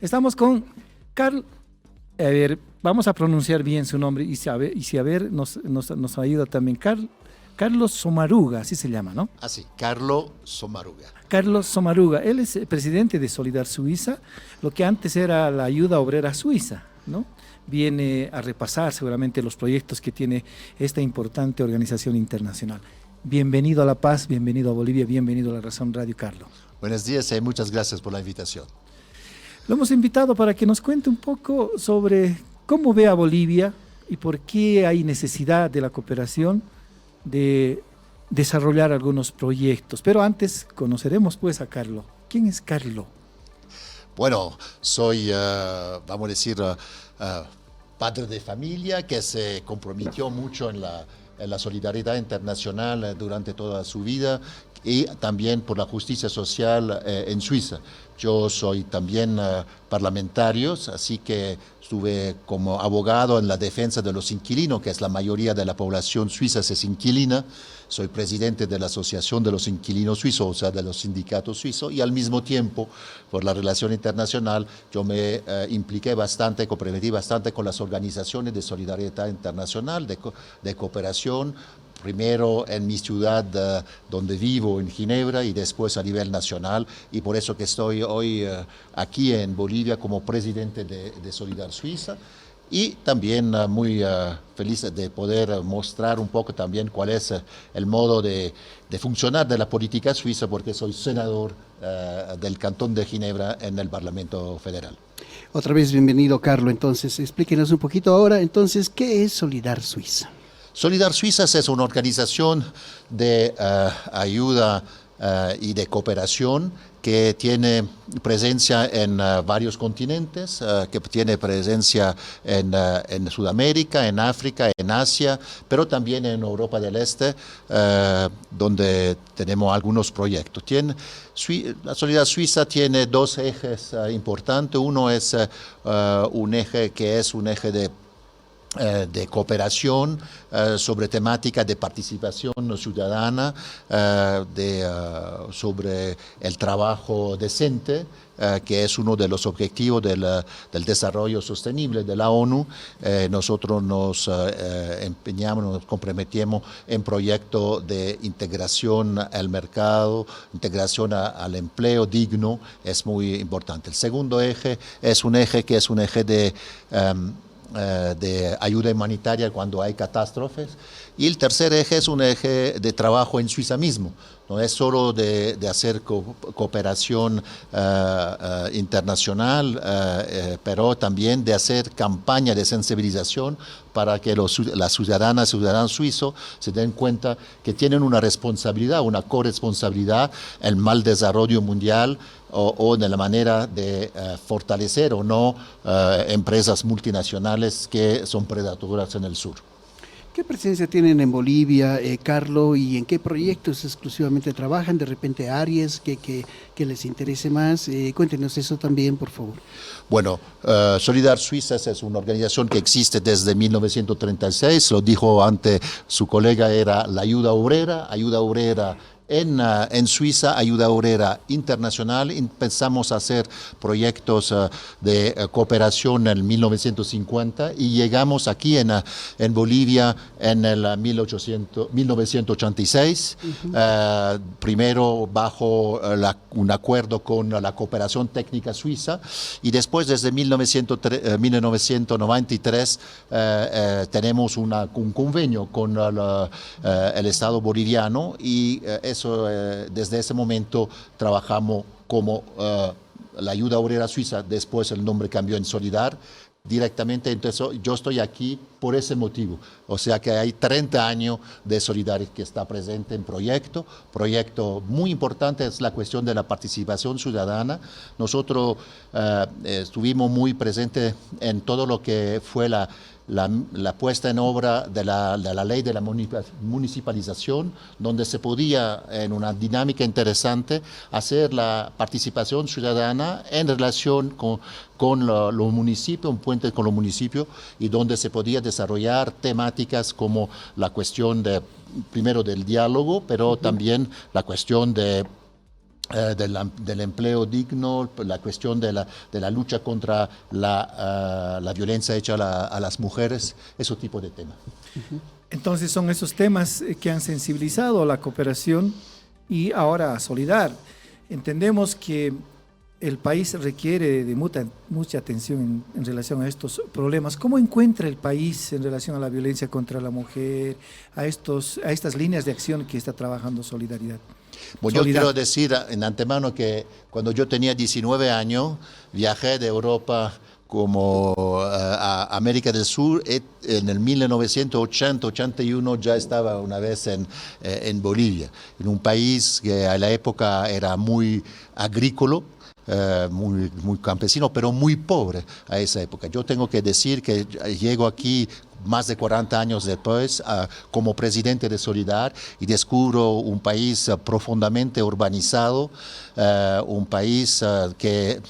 Estamos con Carl, a ver, vamos a pronunciar bien su nombre y si a ver nos ayuda también Carlos Sommaruga, así se llama, ¿no? Así, Carlo Sommaruga. Carlos Sommaruga, él es presidente de Solidar Suiza, lo que antes era la Ayuda Obrera Suiza, ¿no? Viene a repasar seguramente los proyectos que tiene esta importante organización internacional. Bienvenido a La Paz, bienvenido a Bolivia, bienvenido a La Razón Radio, Carlos. Buenos días y muchas gracias por la invitación. Lo hemos invitado para que nos cuente un poco sobre cómo ve a Bolivia y por qué hay necesidad de la cooperación de desarrollar algunos proyectos. Pero antes conoceremos pues a Carlos. ¿Quién es Carlos? Bueno, soy, vamos a decir, padre de familia que se comprometió mucho en la solidaridad internacional durante toda su vida y también por la justicia social en Suiza. Yo soy también parlamentario, así que estuve como abogado en la defensa de los inquilinos, que es la mayoría de la población suiza es inquilina. Soy presidente de la Asociación de los Inquilinos Suizos, o sea, de los sindicatos suizos, y al mismo tiempo, por la relación internacional, yo me impliqué bastante, comprometí bastante con las organizaciones de solidaridad internacional, de cooperación, primero en mi ciudad donde vivo, en Ginebra, y después a nivel nacional, y por eso que estoy hoy aquí en Bolivia como presidente de Solidar Suiza, y también muy feliz de poder mostrar un poco también cuál es el modo de funcionar de la política suiza, porque soy senador del Cantón de Ginebra en el Parlamento Federal. Otra vez bienvenido, Carlos. Entonces, explíquenos un poquito ahora, entonces, ¿qué es Solidar Suiza? Solidar Suiza es una organización de ayuda y de cooperación que tiene presencia en varios continentes, que tiene presencia en Sudamérica, en África, en Asia, pero también en Europa del Este, donde tenemos algunos proyectos. La Solidar Suiza tiene dos ejes importantes. Uno es un eje que es un eje de cooperación sobre temática de participación ciudadana, sobre el trabajo decente, que es uno de los objetivos del desarrollo sostenible de la ONU. Nosotros nos empeñamos, nos comprometimos en proyectos de integración al mercado, integración al empleo digno, es muy importante. El segundo eje es un eje que es un eje de ayuda humanitaria cuando hay catástrofes. Y el tercer eje es un eje de trabajo en Suiza mismo. No es solo de hacer cooperación internacional, pero también de hacer campaña de sensibilización para que las ciudadanas y ciudadanos suizos se den cuenta que tienen una responsabilidad, una corresponsabilidad en el mal desarrollo mundial o de la manera de fortalecer o no empresas multinacionales que son predadoras en el sur. ¿Qué presencia tienen en Bolivia, Carlos, y en qué proyectos exclusivamente trabajan? De repente áreas que les interese más. Cuéntenos eso también, por favor. Bueno, Solidar Suiza es una organización que existe desde 1936, lo dijo antes su colega, era la ayuda obrera en Suiza, ayuda obrera internacional. Empezamos a hacer proyectos de cooperación en 1950 y llegamos aquí en Bolivia en el 1986, primero bajo un acuerdo con la cooperación técnica suiza, y después desde 1993 tenemos un convenio con el Estado boliviano, y desde ese momento trabajamos como la ayuda obrera suiza. Después el nombre cambió en Solidar directamente. Entonces yo estoy aquí por ese motivo. O sea que hay 30 años de Solidar que está presente en proyecto muy importante es la cuestión de la participación ciudadana. Nosotros estuvimos muy presentes en todo lo que fue la puesta en obra de la ley de la municipalización, donde se podía, en una dinámica interesante, hacer la participación ciudadana en relación con los municipios, un puente con los municipios, y donde se podía desarrollar temáticas como la cuestión primero del diálogo, pero también la cuestión de del empleo digno, la cuestión de la lucha contra la violencia hecha a las mujeres, ese tipo de temas. Entonces son esos temas que han sensibilizado a la cooperación y ahora a Solidar. Entendemos que el país requiere de mucha atención en relación a estos problemas. ¿Cómo encuentra el país en relación a la violencia contra la mujer, a estas líneas de acción que está trabajando Solidaridad? Bueno, yo quiero decir en antemano que cuando yo tenía 19 años, viajé de Europa como a América del Sur. En el 1980-81 ya estaba una vez en Bolivia, en un país que a la época era muy agrícola, muy campesino, pero muy pobre a esa época. Yo tengo que decir que llego aquí más de 40 años después como presidente de Solidar y descubro un país profundamente urbanizado, un país que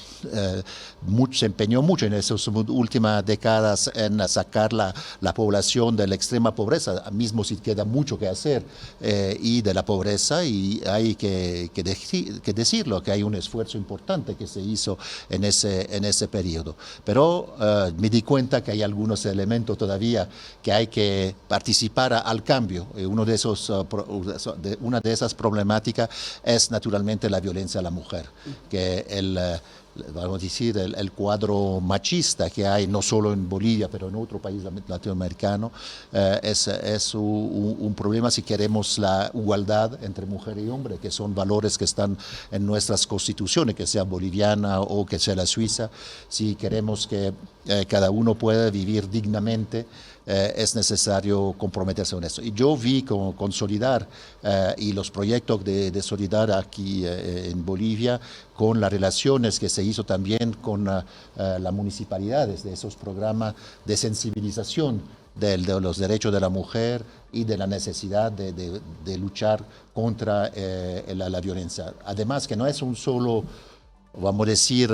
se empeñó mucho en esas últimas décadas en sacar la población de la extrema pobreza. Mismo si queda mucho que hacer y de la pobreza, y hay que decirlo, que hay un esfuerzo importante que se hizo en ese periodo. Pero me di cuenta que hay algunos elementos todavía que hay que participar al cambio. Una de esas problemáticas es naturalmente la violencia a la mujer, que vamos a decir, el cuadro machista que hay no solo en Bolivia, pero en otro país latinoamericano, es un problema si queremos la igualdad entre mujer y hombre, que son valores que están en nuestras constituciones, que sea boliviana o que sea la suiza. Si queremos que cada uno pueda vivir dignamente, es necesario comprometerse con eso. Y yo vi con Solidar y los proyectos de Solidar aquí en Bolivia, con las relaciones que se hizo también con las municipalidades, de esos programas de sensibilización de los derechos de la mujer y de la necesidad de luchar contra la violencia. Además que no es un solo, vamos a decir,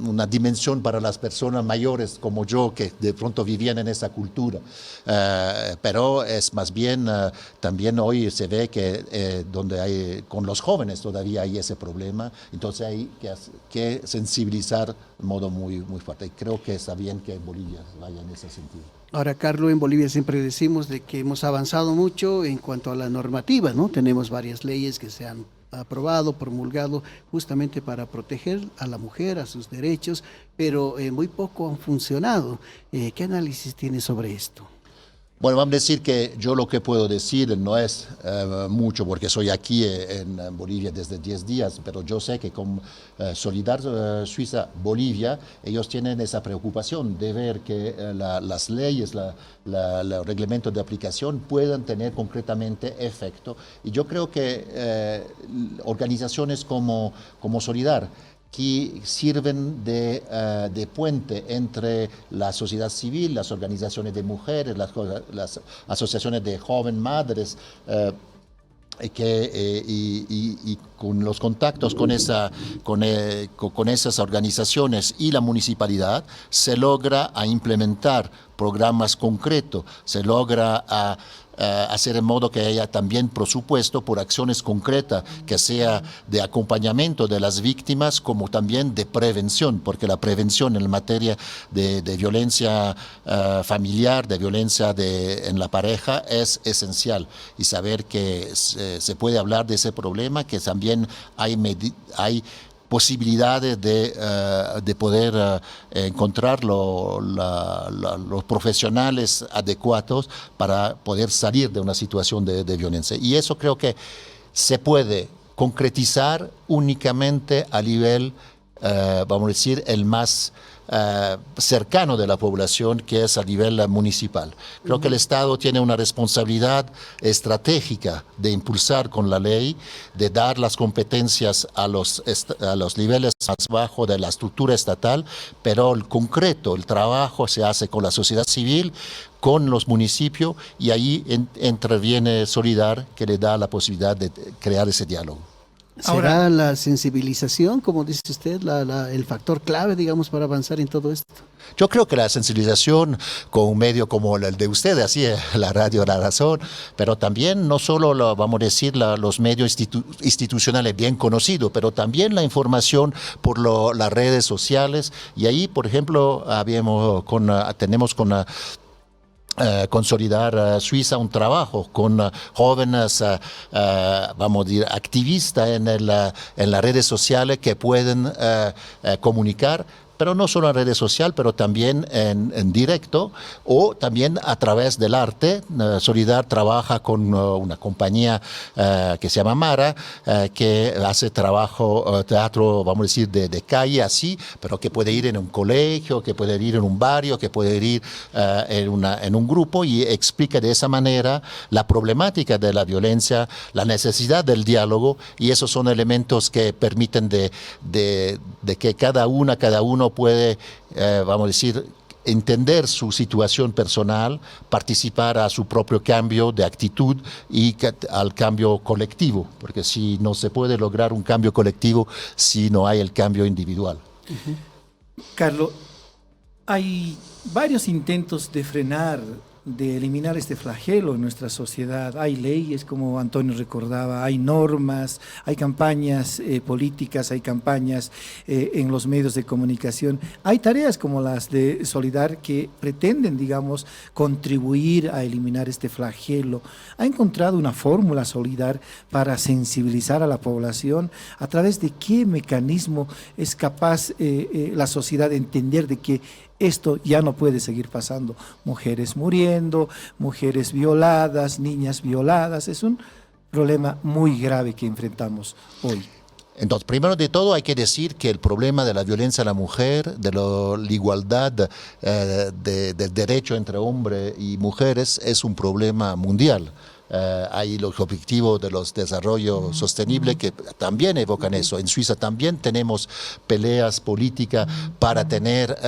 una dimensión para las personas mayores como yo, que de pronto vivían en esa cultura, pero es más bien también hoy se ve que donde hay, con los jóvenes todavía hay ese problema, entonces hay que sensibilizar de modo muy fuerte, y creo que está bien que Bolivia vaya en ese sentido. Ahora, Carlos, en Bolivia siempre decimos de que hemos avanzado mucho en cuanto a la normativa, ¿no? Tenemos varias leyes que se han aprobado, promulgado, justamente para proteger a la mujer, a sus derechos, pero muy poco han funcionado. ¿Qué análisis tiene sobre esto? Bueno, vamos a decir que yo lo que puedo decir no es mucho, porque soy aquí en Bolivia desde 10 días, pero yo sé que con Solidar Suiza Bolivia, ellos tienen esa preocupación de ver que las leyes, el reglamento de aplicación puedan tener concretamente efecto. Y yo creo que organizaciones como Solidar, que sirven de puente entre la sociedad civil, las organizaciones de mujeres, las asociaciones de jóvenes madres, y con los contactos con esas organizaciones y la municipalidad se logra a implementar programas concretos, se logra a hacer en modo que haya también presupuesto por acciones concretas, que sea de acompañamiento de las víctimas como también de prevención, porque la prevención en materia de violencia familiar, de violencia en la pareja es esencial, y saber que se puede hablar de ese problema, que también hay posibilidades de poder encontrar los profesionales adecuados para poder salir de una situación de violencia. Y eso creo que se puede concretizar únicamente a nivel, vamos a decir, el más cercano de la población, que es a nivel municipal. Creo que el Estado tiene una responsabilidad estratégica de impulsar con la ley, de dar las competencias a los niveles más bajos de la estructura estatal, pero el concreto, el trabajo se hace con la sociedad civil, con los municipios, y ahí interviene Solidar, que le da la posibilidad de crear ese diálogo. ¿Será la sensibilización, como dice usted, el factor clave, digamos, para avanzar en todo esto? Yo creo que la sensibilización con un medio como el de ustedes, así la radio La Razón, pero también no solo, vamos a decir, los medios institucionales bien conocidos, pero también la información por las redes sociales. Y ahí, por ejemplo, tenemos con Consolidar Suiza un trabajo con jóvenes, vamos a decir, activistas en las redes sociales que pueden comunicar, pero no solo en redes sociales, pero también en directo o también a través del arte. Solidar trabaja con una compañía que se llama Mara, que hace teatro, vamos a decir, de calle así, pero que puede ir en un colegio, que puede ir en un barrio, que puede ir en un grupo y explica de esa manera la problemática de la violencia, la necesidad del diálogo, y esos son elementos que permiten de que cada uno puede, vamos a decir, entender su situación personal, participar a su propio cambio de actitud y al cambio colectivo, porque si no se puede lograr un cambio colectivo si no hay el cambio individual. Carlos, hay varios intentos de frenar, de eliminar este flagelo en nuestra sociedad. Hay leyes, como Antonio recordaba, hay normas, hay campañas políticas, hay campañas en los medios de comunicación. Hay tareas como las de Solidar que pretenden, digamos, contribuir a eliminar este flagelo. ¿Ha encontrado una fórmula Solidar para sensibilizar a la población? ¿A través de qué mecanismo es capaz la sociedad de entender de que esto ya no puede seguir pasando? Mujeres muriendo, mujeres violadas, niñas violadas. Es un problema muy grave que enfrentamos hoy. Entonces, primero de todo hay que decir que el problema de la violencia a la mujer, de la igualdad del derecho entre hombres y mujeres es un problema mundial. Hay los objetivos de los desarrollos sostenibles que también evocan eso. En Suiza también tenemos peleas políticas para tener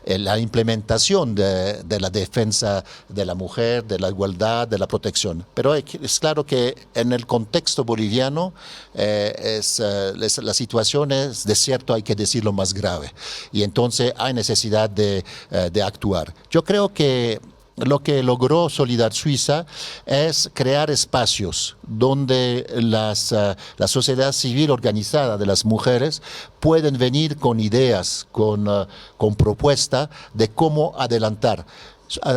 la implementación de la defensa de la mujer, de la igualdad, de la protección. Pero es claro que en el contexto boliviano la situación es, de cierto, hay que decirlo, más grave. Y entonces hay necesidad de actuar. Yo creo que lo que logró Solidar Suiza es crear espacios donde la sociedad civil organizada de las mujeres pueden venir con ideas, con propuestas de cómo adelantar.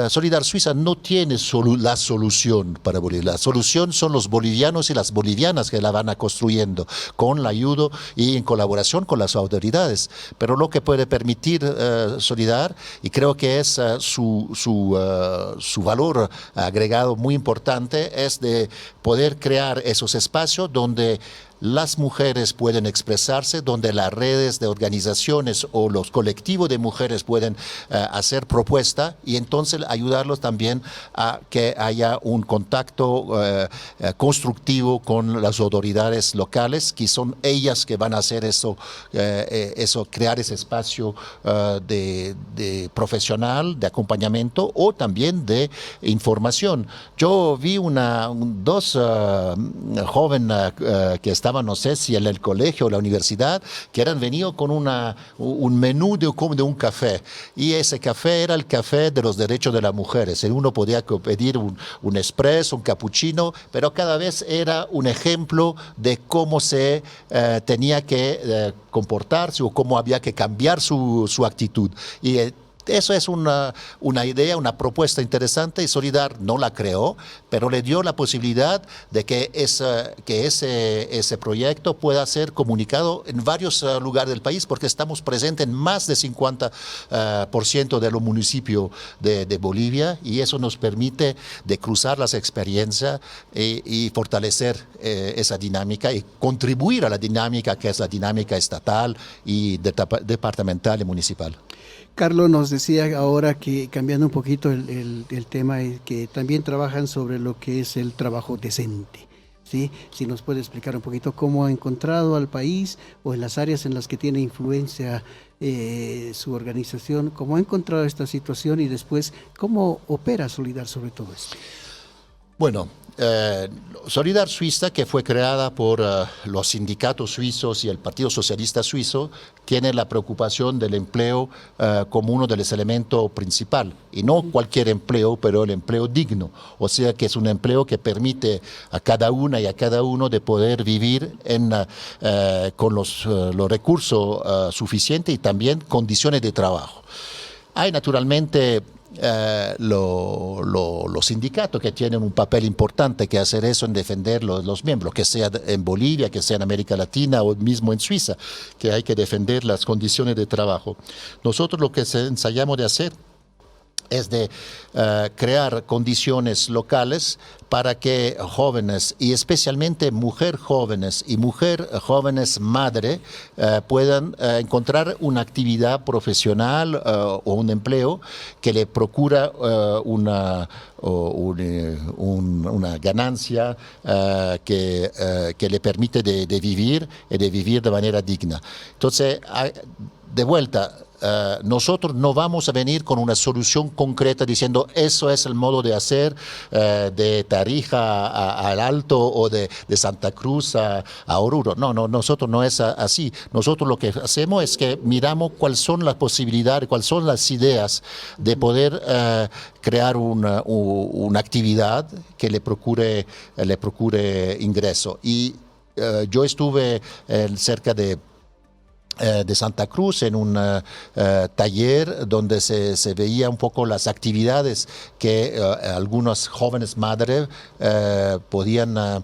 Solidar Suiza no tiene la solución para Bolivia. La solución son los bolivianos y las bolivianas que la van a construyendo con la ayuda y en colaboración con las autoridades. Pero lo que puede permitir Solidar, y creo que es su valor agregado muy importante, es de poder crear esos espacios donde las mujeres pueden expresarse, donde las redes de organizaciones o los colectivos de mujeres pueden hacer propuestas y entonces ayudarlos también a que haya un contacto constructivo con las autoridades locales, que son ellas que van a hacer eso, crear ese espacio de profesional, de acompañamiento o también de información. Yo vi dos jóvenes que estaban, no sé si en el colegio o la universidad, que eran venido con un menú de un café, y ese café era el café de los derechos de las mujeres. Uno podía pedir un espresso, un cappuccino, pero cada vez era un ejemplo de cómo se tenía que comportarse o cómo había que cambiar su actitud. Y eso es una idea, una propuesta interesante, y Solidar no la creó, pero le dio la posibilidad de que ese proyecto pueda ser comunicado en varios lugares del país, porque estamos presentes en más de 50% de los municipios de Bolivia, y eso nos permite de cruzar las experiencias y fortalecer esa dinámica y contribuir a la dinámica que es la dinámica estatal y departamental y municipal. Carlos nos decía ahora que, cambiando un poquito el tema, que también trabajan sobre lo que es el trabajo decente, ¿sí? Si nos puede explicar un poquito cómo ha encontrado al país o en las áreas en las que tiene influencia su organización, cómo ha encontrado esta situación y después cómo opera Solidar sobre todo esto. Bueno, Solidar Suiza, que fue creada por los sindicatos suizos y el Partido Socialista Suizo, tiene la preocupación del empleo como uno de los elementos principales. Y no cualquier empleo, pero el empleo digno. O sea, que es un empleo que permite a cada una y a cada uno de poder vivir con los recursos suficientes y también condiciones de trabajo. Hay naturalmente los sindicatos que tienen un papel importante que hacer eso en defender los miembros, que sea en Bolivia, que sea en América Latina o mismo en Suiza, que hay que defender las condiciones de trabajo. Nosotros lo que ensayamos de hacer es de crear condiciones locales para que jóvenes, y especialmente mujeres jóvenes y mujeres jóvenes madre, puedan encontrar una actividad profesional o un empleo que le procura una ganancia que le permite de vivir y de vivir de manera digna. Entonces, de vuelta, nosotros no vamos a venir con una solución concreta diciendo eso es el modo de hacer de Tarija al Alto o de Santa Cruz a Oruro. No, nosotros no es así. Nosotros lo que hacemos es que miramos cuáles son las posibilidades, cuáles son las ideas de poder crear una actividad que le procure ingreso. Y yo estuve cerca de Santa Cruz en un taller donde se veía un poco las actividades que algunas jóvenes madres podían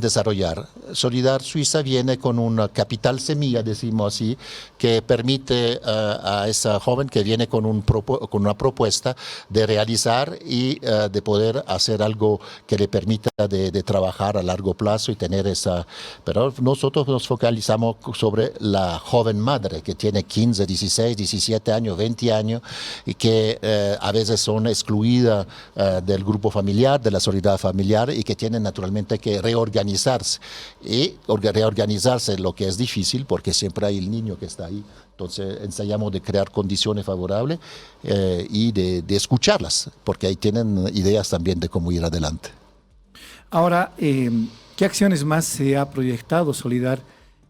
desarrollar. Solidar Suiza viene con un capital semilla, decimos así, que permite a esa joven que viene con una propuesta de realizar y de poder hacer algo que le permita de trabajar a largo plazo y tener esa... Pero nosotros nos focalizamos sobre la joven madre que tiene 15, 16, 17 años, 20 años y que a veces son excluidas del grupo familiar, de la solidaridad familiar y que tienen naturalmente que reorganizarse. Y reorganizarse lo que es difícil porque siempre hay el niño que está ahí. Entonces ensayamos de crear condiciones favorables y de escucharlas porque ahí tienen ideas también de cómo ir adelante. Ahora, ¿qué acciones más se ha proyectado Solidar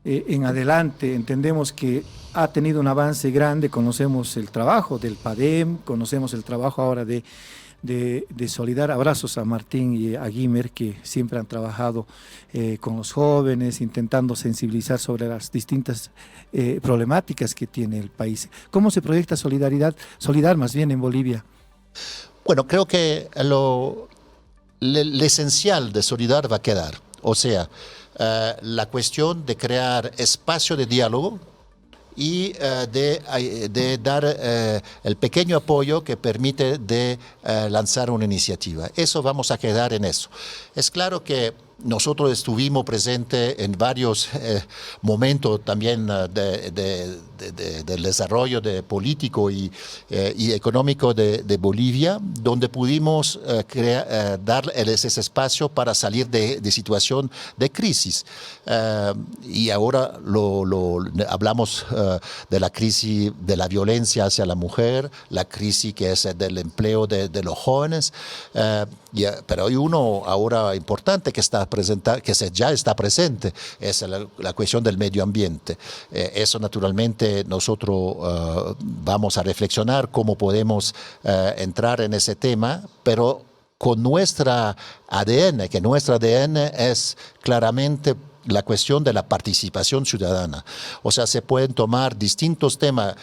en adelante? Entendemos que ha tenido un avance grande, conocemos el trabajo del PADEM, conocemos el trabajo ahora de Solidar. Abrazos a Martín y a Guimer, que siempre han trabajado con los jóvenes, intentando sensibilizar sobre las distintas problemáticas que tiene el país. ¿Cómo se proyecta Solidar más bien en Bolivia? Bueno, creo que lo esencial de Solidar va a quedar, o sea, la cuestión de crear espacio de diálogo y de dar el pequeño apoyo que permite de lanzar una iniciativa. Eso vamos a quedar en eso. Es claro que nosotros estuvimos presentes en varios momentos también del desarrollo político y económico de Bolivia, donde pudimos dar ese espacio para salir de situación de crisis. Y ahora hablamos de la crisis de la violencia hacia la mujer, la crisis que es del empleo de los jóvenes, pero hay uno ahora importante que ya está presente, es la cuestión del medio ambiente. Eso naturalmente nosotros vamos a reflexionar cómo podemos entrar en ese tema, pero con nuestra ADN, que nuestra ADN es claramente la cuestión de la participación ciudadana. O sea, se pueden tomar distintos temas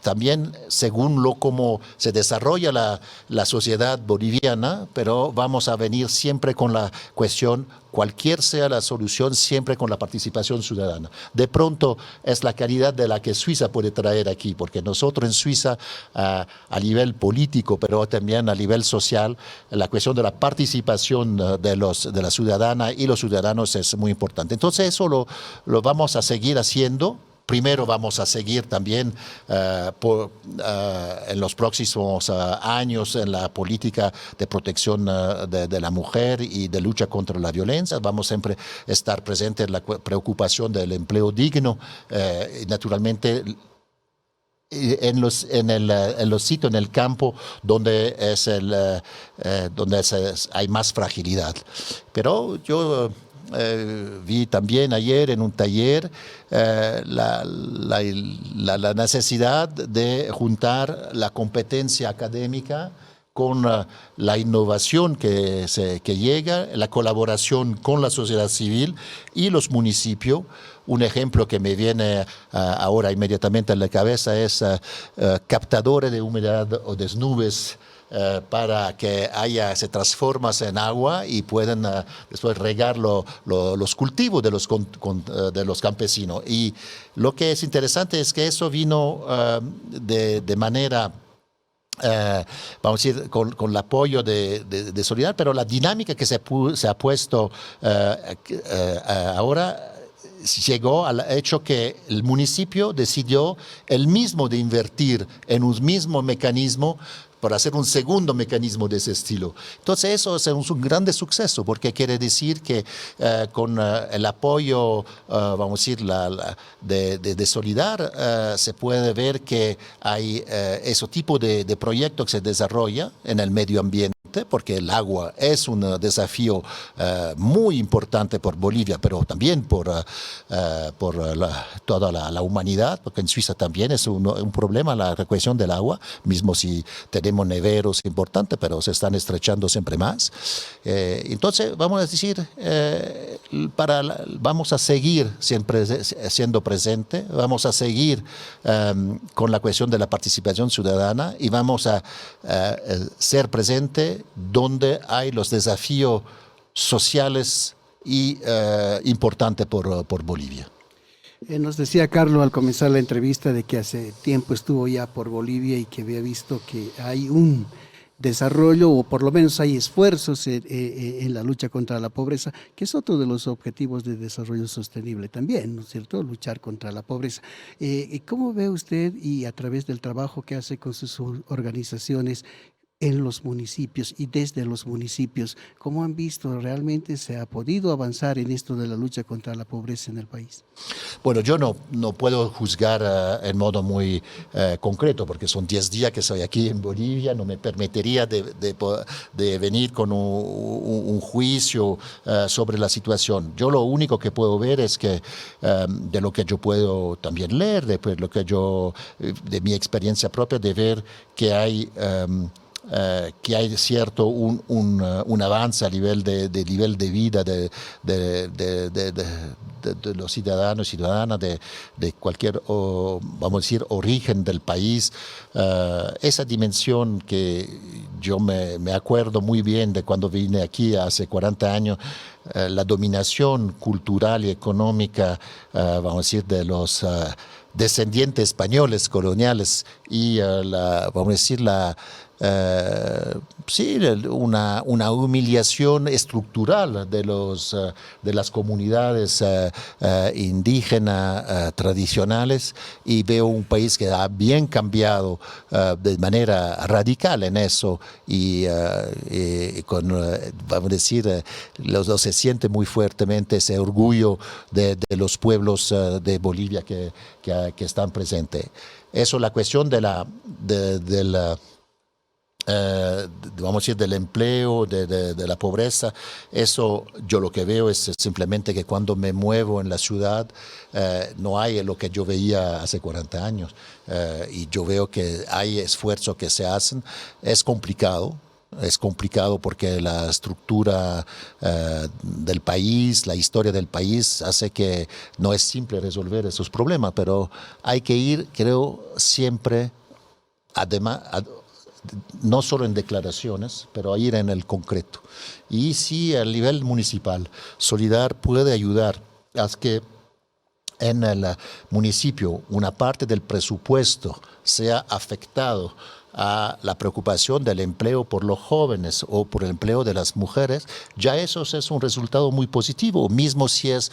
también según cómo se desarrolla la sociedad boliviana, pero vamos a venir siempre con la cuestión, cualquier sea la solución, siempre con la participación ciudadana. De pronto es la calidad de la que Suiza puede traer aquí, porque nosotros en Suiza, a nivel político, pero también a nivel social, la cuestión de la participación de la ciudadana y los ciudadanos es muy importante. Entonces eso lo vamos a seguir haciendo. Primero vamos a seguir también en los próximos años en la política de protección de la mujer y de lucha contra la violencia. Vamos siempre a estar presentes en la preocupación del empleo digno y naturalmente en los sitios, en el campo, donde hay más fragilidad. Pero yo vi también ayer en un taller la necesidad de juntar la competencia académica con la innovación que llega, la colaboración con la sociedad civil y los municipios. Un ejemplo que me viene ahora inmediatamente a la cabeza es captadores de humedad o de nubes para que se transformen en agua y puedan después regar los cultivos de los campesinos. Y lo que es interesante es que eso vino de manera... vamos a decir, con el apoyo de Solidaridad, pero la dinámica que se ha puesto ahora llegó al hecho que el municipio decidió él mismo de invertir en un mismo mecanismo para hacer un segundo mecanismo de ese estilo. Entonces eso es un grande suceso, porque quiere decir que con el apoyo, vamos a decir, de Solidar, se puede ver que hay ese tipo de proyectos que se desarrolla en el medio ambiente, porque el agua es un desafío muy importante por Bolivia, pero también por toda la humanidad, porque en Suiza también es un problema la recolección del agua, mismo si tenemos neveros importantes, pero se están estrechando siempre más. Entonces, vamos a decir, vamos a seguir siempre siendo presente, vamos a seguir con la cuestión de la participación ciudadana y vamos a ser presente donde hay los desafíos sociales y importantes por Bolivia. Nos decía Carlos al comenzar la entrevista de que hace tiempo estuvo ya por Bolivia y que había visto que hay un desarrollo, o por lo menos hay esfuerzos en la lucha contra la pobreza, que es otro de los objetivos de desarrollo sostenible también, ¿no es cierto?, luchar contra la pobreza. ¿Cómo ve usted, y a través del trabajo que hace con sus organizaciones, en los municipios y desde los municipios, cómo han visto realmente se ha podido avanzar en esto de la lucha contra la pobreza en el país? Bueno, yo no puedo juzgar en modo muy concreto, porque son 10 días que estoy aquí en Bolivia, no me permitiría de venir con un juicio sobre la situación. Yo lo único que puedo ver es que de lo que yo puedo también leer, de mi experiencia propia, de ver que hay cierto un avance a nivel nivel de vida de los ciudadanos y ciudadanas de cualquier, vamos a decir, origen del país. Esa dimensión que yo me acuerdo muy bien de cuando vine aquí hace 40 años, la dominación cultural y económica, vamos a decir, de los descendientes españoles coloniales y vamos a decir, sí, una humillación estructural de las comunidades indígenas tradicionales, y veo un país que ha bien cambiado de manera radical en eso y con, vamos a decir, se siente muy fuertemente ese orgullo de los pueblos de Bolivia que están presentes. Eso, la cuestión vamos a decir, del empleo, de la pobreza, eso yo lo que veo es simplemente que cuando me muevo en la ciudad no hay lo que yo veía hace 40 años y yo veo que hay esfuerzos que se hacen. Es complicado porque la estructura del país, la historia del país hace que no es simple resolver esos problemas, pero hay que ir, creo, siempre, además, no solo en declaraciones, pero a ir en el concreto. Y si a nivel municipal Solidar puede ayudar a que en el municipio una parte del presupuesto sea afectado a la preocupación del empleo por los jóvenes o por el empleo de las mujeres, ya eso es un resultado muy positivo, mismo si es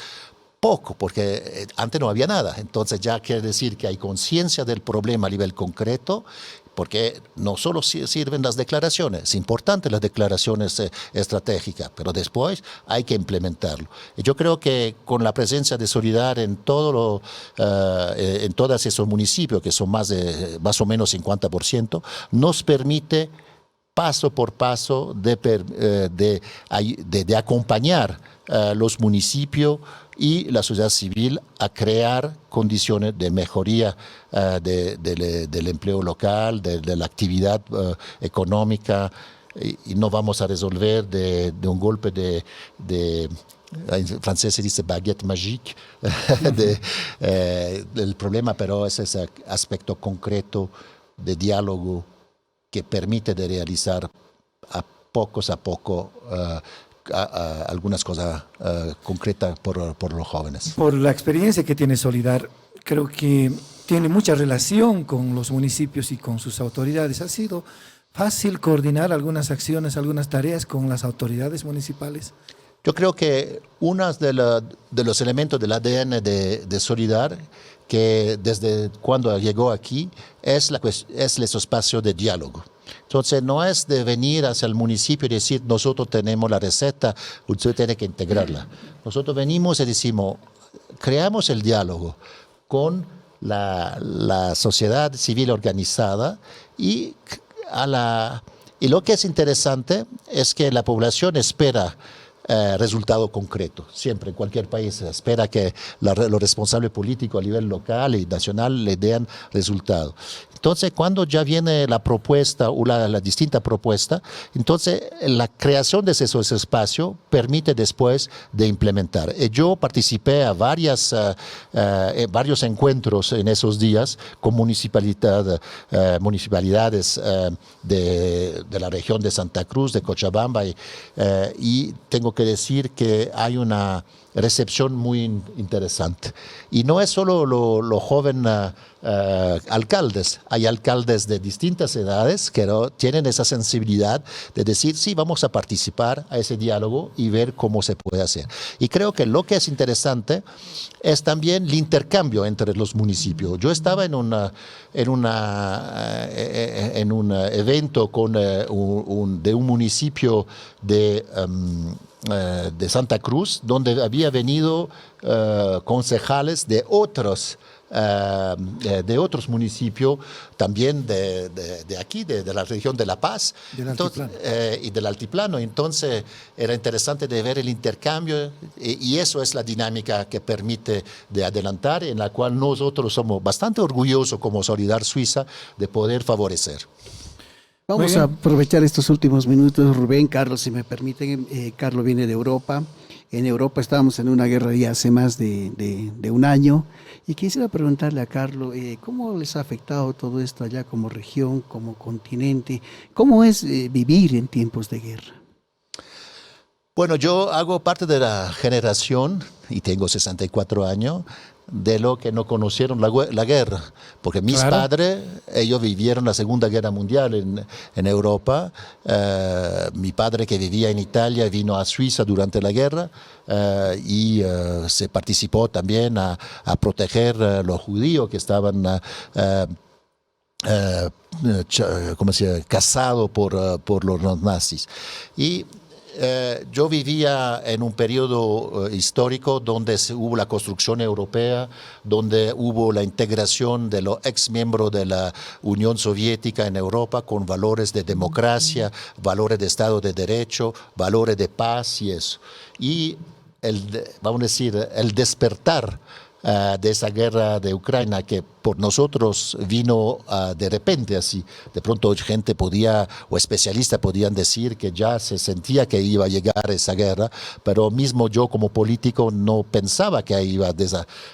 poco, porque antes no había nada. Entonces ya quiere decir que hay conciencia del problema a nivel concreto, porque no solo sirven las declaraciones, es importante las declaraciones estratégicas, pero después hay que implementarlo. Y yo creo que con la presencia de Solidar en todos esos municipios, que son más o menos 50%, nos permite paso por paso de acompañar los municipios y la sociedad civil a crear condiciones de mejoría del empleo local, de la actividad económica, y no vamos a resolver de un golpe en francés se dice baguette magique, del problema, pero es ese aspecto concreto de diálogo que permite de realizar a poco algunas cosas concretas por los jóvenes. Por la experiencia que tiene Solidar, creo que tiene mucha relación con los municipios y con sus autoridades. ¿Ha sido fácil coordinar algunas acciones, algunas tareas con las autoridades municipales? Yo creo que uno de los elementos del ADN de Solidar, que desde cuando llegó aquí, es el espacio de diálogo. Entonces no es de venir hacia el municipio y decir nosotros tenemos la receta, usted tiene que integrarla. Nosotros venimos y decimos, creamos el diálogo con la sociedad civil organizada y lo que es interesante es que la población espera resultado concreto. Siempre en cualquier país se espera que los responsables políticos a nivel local y nacional le den resultado. Entonces, cuando ya viene la propuesta o la distinta propuesta, entonces la creación de esos espacios permite después de implementar. Yo participé a varios encuentros en esos días con municipalidades de la región de Santa Cruz, de Cochabamba, y tengo que decir que hay una recepción muy interesante. Y no es solo los jóvenes alcaldes, hay alcaldes de distintas edades que tienen esa sensibilidad de decir, sí, vamos a participar a ese diálogo y ver cómo se puede hacer. Y creo que lo que es interesante es también el intercambio entre los municipios. Yo estaba en un evento de un municipio de Santa Cruz, donde había venido concejales de otros municipios, también de aquí, de la región de La Paz y del altiplano. Entonces era interesante de ver el intercambio y eso es la dinámica que permite de adelantar, en la cual nosotros somos bastante orgullosos como Solidar Suiza de poder favorecer. Vamos a aprovechar estos últimos minutos, Rubén, Carlos, si me permiten. Carlos viene de Europa. En Europa estábamos en una guerra ya hace más de un año. Y quisiera preguntarle a Carlos, ¿cómo les ha afectado todo esto allá como región, como continente? ¿Cómo es vivir en tiempos de guerra? Bueno, yo hago parte de la generación, y tengo 64 años, de lo que no conocieron la guerra, porque mis padres, ellos vivieron la Segunda Guerra Mundial en Europa. Mi padre, que vivía en Italia, vino a Suiza durante la guerra y se participó también a proteger los judíos que estaban cazados por los nazis. Y yo vivía en un periodo histórico donde hubo la construcción europea, donde hubo la integración de los ex miembros de la Unión Soviética en Europa con valores de democracia, valores de Estado de Derecho, valores de paz y eso. Y vamos a decir, el despertar de esa guerra de Ucrania, que por nosotros vino de repente así. De pronto gente podía, o especialistas podían decir que ya se sentía que iba a llegar esa guerra, pero mismo yo como político no pensaba que iba a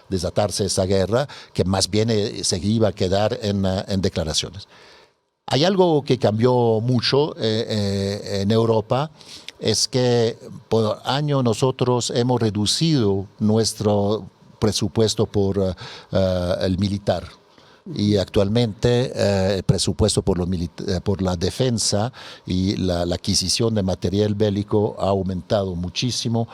desatarse esa guerra, que más bien se iba a quedar en declaraciones. Hay algo que cambió mucho en Europa, es que por año nosotros hemos reducido nuestro presupuesto por el militar. y actualmente el presupuesto por la defensa y la adquisición de material bélico ha aumentado muchísimo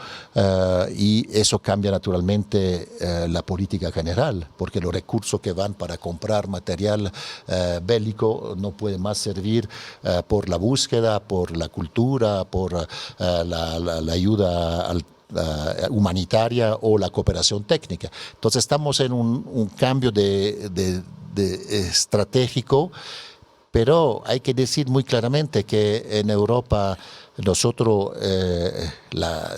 y eso cambia naturalmente la política general, porque los recursos que van para comprar material bélico no pueden más servir por la búsqueda, por la cultura, por la ayuda humanitaria o la cooperación técnica. Entonces estamos en un cambio de estratégico, pero hay que decir muy claramente que en Europa nosotros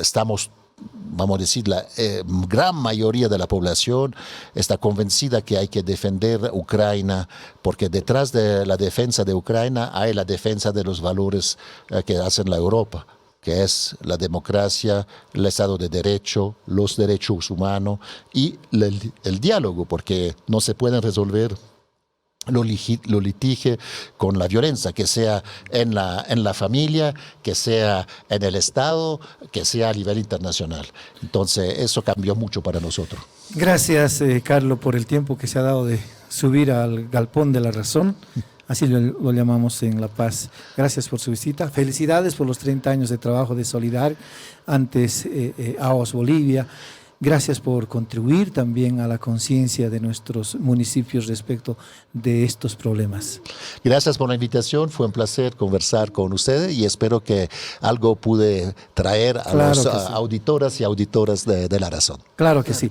estamos, vamos a decir, la gran mayoría de la población está convencida que hay que defender Ucrania, porque detrás de la defensa de Ucrania hay la defensa de los valores que hacen la Europa, que es la democracia, el Estado de Derecho, los derechos humanos y el diálogo, porque no se pueden resolver los litigios con la violencia, que sea en la familia, que sea en el Estado, que sea a nivel internacional. Entonces, eso cambió mucho para nosotros. Gracias, Carlos, por el tiempo que se ha dado de subir al galpón de la razón. Así lo llamamos en La Paz. Gracias por su visita. Felicidades por los 30 años de trabajo de Solidar, antes AOS Bolivia. Gracias por contribuir también a la conciencia de nuestros municipios respecto de estos problemas. Gracias por la invitación, fue un placer conversar con ustedes y espero que algo pude traer a los auditoras y auditoras de La Razón. Claro que sí.